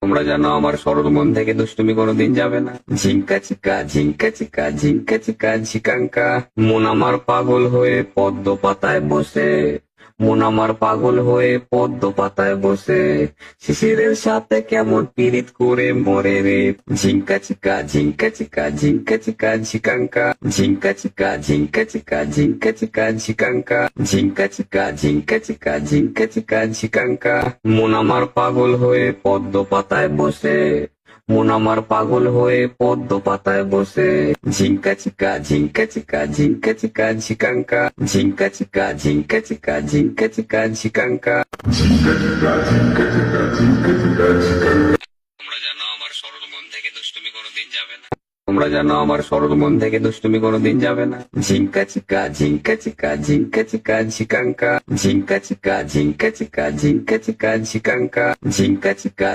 তোমরা জানো আমার সরল মন থেকে দুষ্টুমি কোনোদিন যাবে না। ঝিঙ্কা চিকা ঝিঙ্কা চিকা ঝিঙ্কা চিকা ঝিকাঙ্কা। মন আমার পাগল হয়ে পদ্ম পাতায় বসে, মন আমার পাগল হয়ে পদ্ম পাতায় বসে, শিশিরের সাথে কেমন পীড়িত করে মরে রে। ঝিঙ্কা চিকা ঝিঙ্কা চিকা ঝিঙ্কা চিকা ঝিকাঙ্কা। ঝিঙ্কা চিকা ঝিঙ্কা চিকা ঝিঙ্কা চিকা ঝিকাঙ্কা। ঝিঙ্কা চিকা ঝিঙ্কা চিকা ঝিঙ্কা চিকা ঝিকাঙ্কা। মন আমার পাগল হয়ে পদ্ম পাতায় বসে, মন আমার পাগল হয়ে পদ্ম পাতায় বসে, ঝিঙ্কা চিকা ঝিঙ্কা চিকা ঝিঙ্কা চিকা ঝিকাঙ্কা। ঝিঙ্কা চিকা ঝিঙ্কা চিকা ঝিঙ্কা চিকা ঝিকাঙ্কা। তোমরা জানো আমার সরল মন থেকে দুষ্টুমি কোনোদিন যাবে না। তোমরা জানো আমার সরল মন থেকে দুষ্টুমি কোনোদিন যাবে না। ঝিঙ্কা চিকা ঝিঙ্কা চিকা ঝিঙ্কা চিকা ঝিকাঙ্কা। ঝিঙ্কা চিকা ঝিঙ্কা চিকা ঝিঙ্কা চিকা ঝিকাঙ্কা। ঝিঙ্কা চিকা